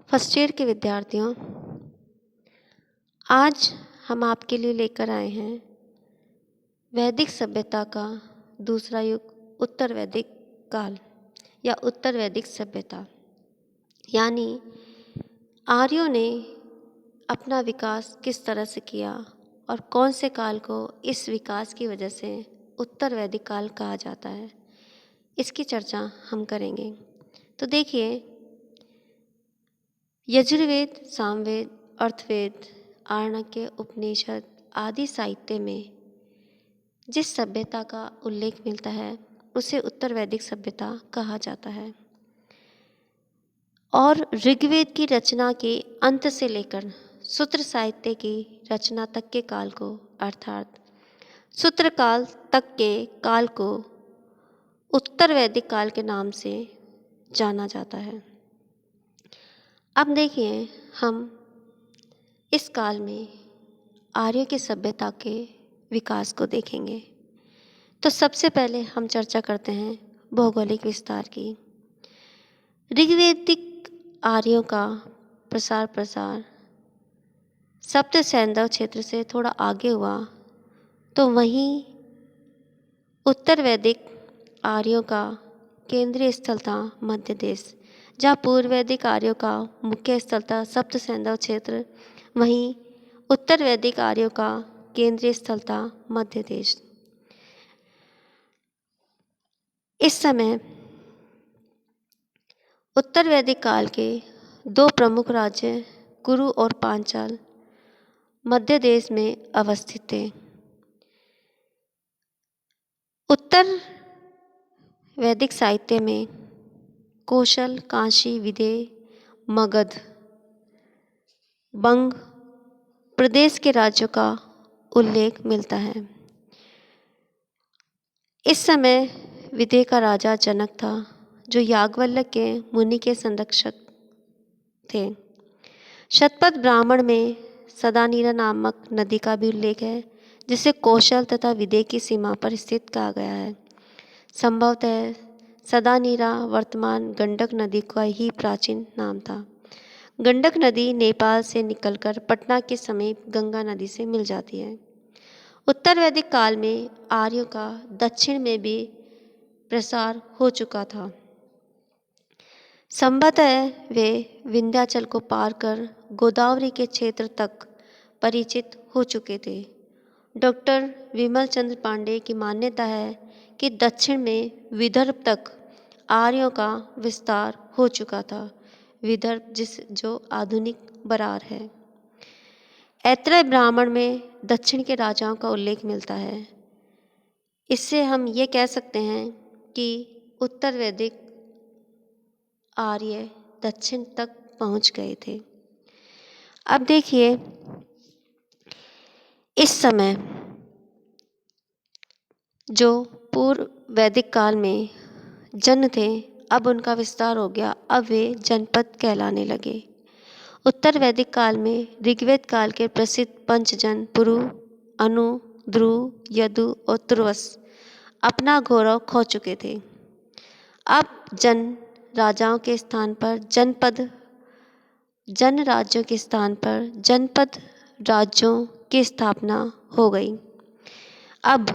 First year के विद्यार्थियों, आज हम आपके लिए लेकर आए हैं वैदिक सभ्यता का दूसरा युग उत्तर वैदिक काल या उत्तर वैदिक सभ्यता। यानी आर्यों ने अपना विकास किस तरह से किया और कौन से काल को इस विकास की वजह से उत्तर वैदिक काल कहा जाता है, इसकी चर्चा हम करेंगे। तो देखिए, यजुर्वेद, सामवेद, अर्थवेद, आरण्यक, उपनिषद आदि साहित्य में जिस सभ्यता का उल्लेख मिलता है उसे उत्तर वैदिक सभ्यता कहा जाता है। और ऋग्वेद की रचना के अंत से लेकर सूत्र साहित्य की रचना तक के काल को, अर्थात सूत्र काल तक के काल को उत्तर वैदिक काल के नाम से जाना जाता है। अब देखिए, हम इस काल में आर्य की सभ्यता के विकास को देखेंगे। तो सबसे पहले हम चर्चा करते हैं भौगोलिक विस्तार की। ऋग्वैदिक आर्यों का प्रसार सप्त सैंधव क्षेत्र से थोड़ा आगे हुआ, तो वहीं उत्तर वैदिक आर्यों का केंद्रीय स्थल था मध्य देश। जहाँ पूर्व वैदिक आर्यों का मुख्य स्थल था सप्त सैंधव क्षेत्र, वहीं उत्तर वैदिक आर्यों का केंद्रीय स्थल था मध्य देश। इस समय उत्तर वैदिक काल के दो प्रमुख राज्य कुरु और पांचाल मध्य देश में अवस्थित थे। उत्तर वैदिक साहित्य में कौशल, काशी, विदेह, मगध, बंग प्रदेश के राज्यों का उल्लेख मिलता है। इस समय विदेह का राजा जनक था, जो याज्ञवल्क्य के मुनि के संरक्षक थे। शतपथ ब्राह्मण में सदानीरा नामक नदी का भी उल्लेख है, जिसे कौशल तथा विदेह की सीमा पर स्थित कहा गया है। संभवतः सदानीरा वर्तमान गंडक नदी का ही प्राचीन नाम था। गंडक नदी नेपाल से निकलकर पटना के समीप गंगा नदी से मिल जाती है। उत्तर वैदिक काल में आर्यों का दक्षिण में भी प्रसार हो चुका था। संभवतः वे विंध्याचल को पार कर गोदावरी के क्षेत्र तक परिचित हो चुके थे। डॉक्टर विमल चंद्र पांडे की मान्यता है कि दक्षिण में विदर्भ तक आर्यों का विस्तार हो चुका था। विदर्भ जो आधुनिक बरार है। ऐत्रेय ब्राह्मण में दक्षिण के राजाओं का उल्लेख मिलता है। इससे हम ये कह सकते हैं कि उत्तर वैदिक आर्य दक्षिण तक पहुंच गए थे। अब देखिए, इस समय जो पूर्व वैदिक काल में जन थे, अब उनका विस्तार हो गया। अब वे जनपद कहलाने लगे। उत्तर वैदिक काल में ऋग्वेद काल के प्रसिद्ध पंचजन पुरु, अनु, ध्रुव, यदु और तुर्वस अपना गौरव खो चुके थे। अब जन राजाओं के स्थान पर जनपद, जन राज्यों के स्थान पर जनपद राज्यों की स्थापना हो गई। अब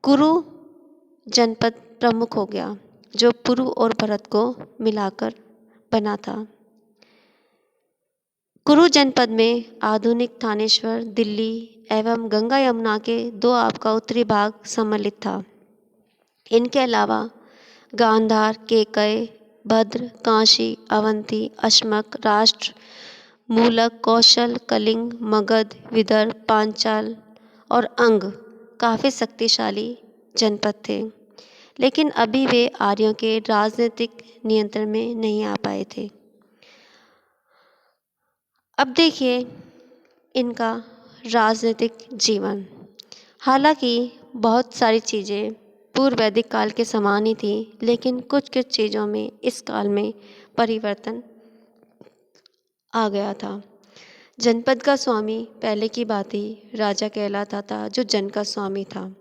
कुरु जनपद प्रमुख हो गया, जो पुरु और भरत को मिलाकर बना था। कुरु जनपद में आधुनिक थानेश्वर, दिल्ली एवं गंगा यमुना के दो आप का उत्तरी भाग सम्मिलित था। इनके अलावा गांधार, केकय, भद्र, काशी, अवंती, अश्मक, राष्ट्र, मूलक, कौशल, कलिंग, मगध, विदर्भ, पांचाल और अंग काफ़ी शक्तिशाली जनपद थे, लेकिन अभी वे आर्यों के राजनीतिक नियंत्रण में नहीं आ पाए थे। अब देखिए इनका राजनीतिक जीवन। हालांकि बहुत सारी चीज़ें पूर्व वैदिक काल के समान ही थी, लेकिन कुछ कुछ चीज़ों में इस काल में परिवर्तन आ गया था। जनपद का स्वामी पहले की बात ही राजा कहलाता था, जो जन का स्वामी था।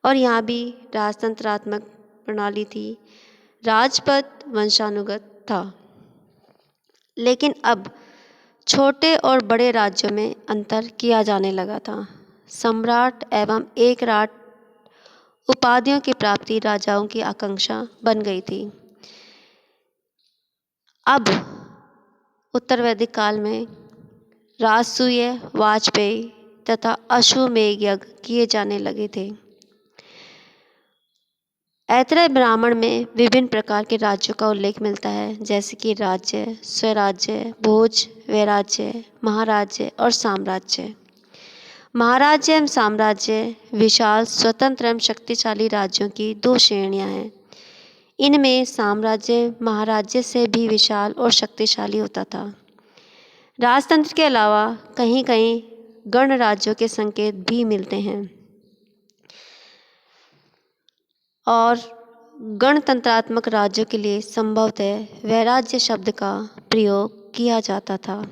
और यहाँ भी राजतंत्रात्मक प्रणाली थी। राजपद वंशानुगत था। लेकिन अब छोटे और बड़े राज्यों में अंतर किया जाने लगा था। सम्राट एवं एक राट उपाधियों की प्राप्ति राजाओं की आकांक्षा बन गई थी। अब उत्तर वैदिक काल में राजसूय, वाजपेयी तथा अश्वमेध यज्ञ किए जाने लगे थे। ऐतरेय ब्राह्मण में विभिन्न प्रकार के राज्यों का उल्लेख मिलता है, जैसे कि राज्य, स्वराज्य, भोज, वैराज्य, महाराज्य और साम्राज्य। महाराज्य एवं साम्राज्य विशाल, स्वतंत्र एवं शक्तिशाली राज्यों की दो श्रेणियां हैं। इनमें साम्राज्य महाराज्य से भी विशाल और शक्तिशाली होता था। राजतंत्र के अलावा कहीं कहीं गणराज्यों के संकेत भी मिलते हैं और गणतंत्रात्मक राज्यों के लिए संभवतः वैराज्य शब्द का प्रयोग किया जाता था।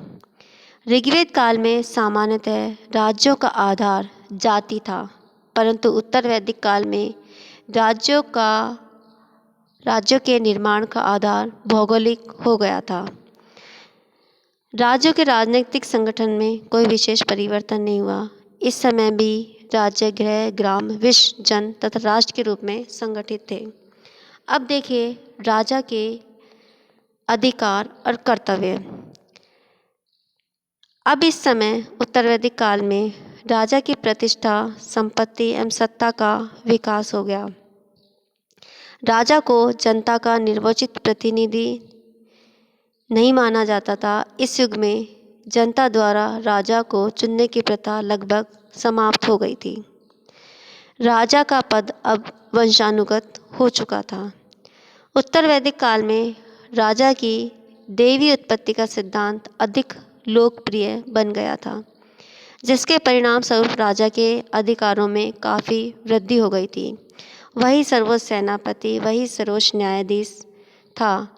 ऋग्वेद काल में सामान्यतः राज्यों का आधार जाति था, परंतु उत्तर वैदिक काल में राज्यों के निर्माण का आधार भौगोलिक हो गया था। राज्यों के राजनीतिक संगठन में कोई विशेष परिवर्तन नहीं हुआ। इस समय भी राज्य गृह, ग्राम, विश्व, जन तथा राष्ट्र के रूप में संगठित थे। अब देखिए राजा के अधिकार और कर्तव्य। अब इस समय उत्तर वैदिक काल में राजा की प्रतिष्ठा, संपत्ति एवं सत्ता का विकास हो गया। राजा को जनता का निर्वाचित प्रतिनिधि नहीं माना जाता था। इस युग में जनता द्वारा राजा को चुनने की प्रथा लगभग समाप्त हो गई थी। राजा का पद अब वंशानुगत हो चुका था। उत्तर वैदिक काल में राजा की देवी उत्पत्ति का सिद्धांत अधिक लोकप्रिय बन गया था, जिसके परिणाम स्वरूप राजा के अधिकारों में काफ़ी वृद्धि हो गई थी। वही सर्वोच्च सेनापति, वही सर्वोच्च न्यायाधीश था।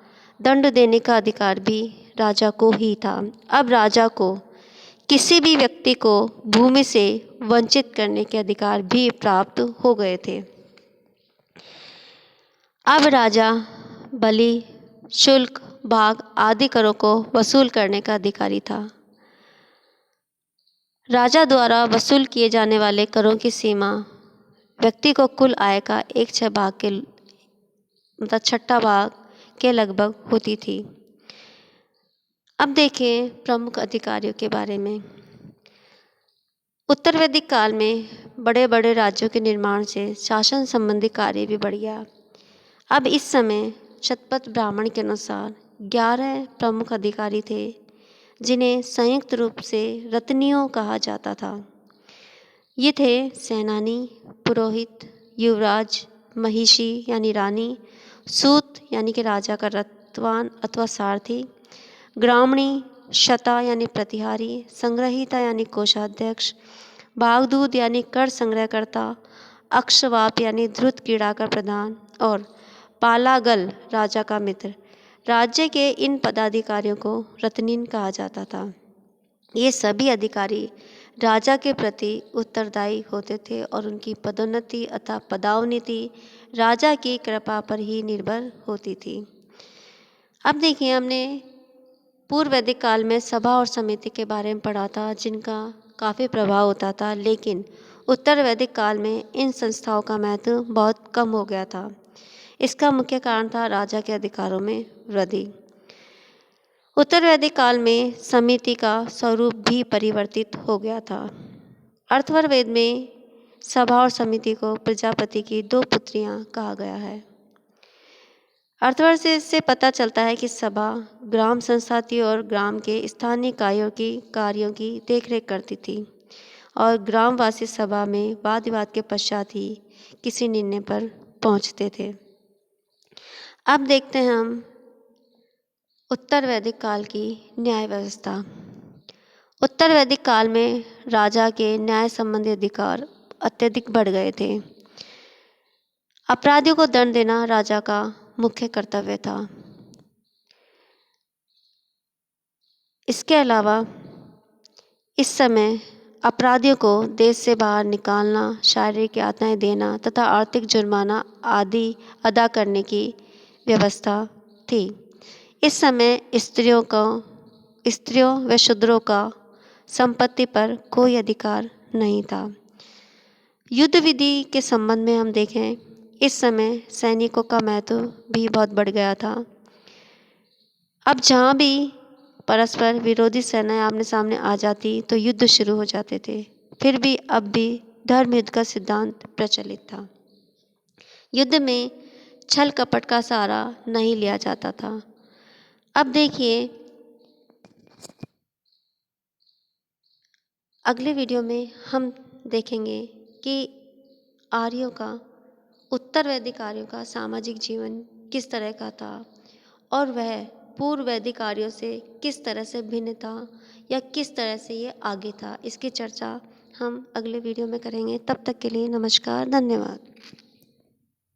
दंड देने का अधिकार भी राजा को ही था। अब राजा को किसी भी व्यक्ति को भूमि से वंचित करने के अधिकार भी प्राप्त हो गए थे। अब राजा बलि, शुल्क, भाग आदि करों को वसूल करने का अधिकारी था। राजा द्वारा वसूल किए जाने वाले करों की सीमा व्यक्ति को कुल आय का 1/6 भाग के लगभग होती थी। अब देखें प्रमुख अधिकारियों के बारे में। उत्तर वैदिक काल में बड़े बड़े राज्यों के निर्माण से शासन संबंधी कार्य भी बढ़ गया। अब इस समय शतपथ ब्राह्मण के अनुसार 11 प्रमुख अधिकारी थे, जिन्हें संयुक्त रूप से रत्नियों कहा जाता था। ये थे सेनानी, पुरोहित, युवराज, महिषी यानी रानी, सूत यानी कि राजा का रथवान अथवा सारथी, ग्रामणी, शता यानी प्रतिहारी, संग्रहिता यानी कोषाध्यक्ष, भागदूत यानी कर संग्रहकर्ता, अक्षवाप यानी ध्रुत क्रीड़ा का प्रधान और पालागल राजा का मित्र। राज्य के इन पदाधिकारियों को रत्नीन कहा जाता था। ये सभी अधिकारी राजा के प्रति उत्तरदायी होते थे और उनकी पदोन्नति अथवा पदावनति राजा की कृपा पर ही निर्भर होती थी। अब देखिए हमने पूर्व वैदिक काल में सभा और समिति के बारे में पढ़ा था, जिनका काफ़ी प्रभाव होता था, लेकिन उत्तर वैदिक काल में इन संस्थाओं का महत्व बहुत कम हो गया था। इसका मुख्य कारण था राजा के अधिकारों में वृद्धि। उत्तर वैदिक काल में समिति का स्वरूप भी परिवर्तित हो गया था। अथर्ववेद में सभा और समिति को प्रजापति की 2 पुत्रियां कहा गया है। अथर्ववेद से इससे पता चलता है कि सभा ग्राम संस्था थी और ग्राम के स्थानीय कार्यों की देखरेख करती थी और ग्रामवासी सभा में वाद विवाद के पश्चात ही किसी निर्णय पर पहुंचते थे। अब देखते हैं हम उत्तर वैदिक काल की न्याय व्यवस्था। उत्तर वैदिक काल में राजा के न्याय संबंधी अधिकार अत्यधिक बढ़ गए थे। अपराधियों को दंड देना राजा का मुख्य कर्तव्य था। इसके अलावा इस समय अपराधियों को देश से बाहर निकालना, शारीरिक यातनाएं देना तथा आर्थिक जुर्माना आदि अदा करने की व्यवस्था थी। इस समय स्त्रियों को स्त्रियों व शूद्रों का संपत्ति पर कोई अधिकार नहीं था। युद्ध विधि के संबंध में हम देखें, इस समय सैनिकों का महत्व भी बहुत बढ़ गया था। अब जहाँ भी परस्पर विरोधी सेनाएं आमने सामने आ जाती तो युद्ध शुरू हो जाते थे। फिर भी अब भी धर्म युद्ध का सिद्धांत प्रचलित था। युद्ध में छल कपट का सहारा नहीं लिया जाता था। अब देखिए, अगले वीडियो में हम देखेंगे कि आर्यों का, उत्तर वैदिक आर्यों का सामाजिक जीवन किस तरह का था और वह पूर्व वैदिक आर्यों से किस तरह से भिन्न था या किस तरह से ये आगे था। इसकी चर्चा हम अगले वीडियो में करेंगे। तब तक के लिए नमस्कार, धन्यवाद।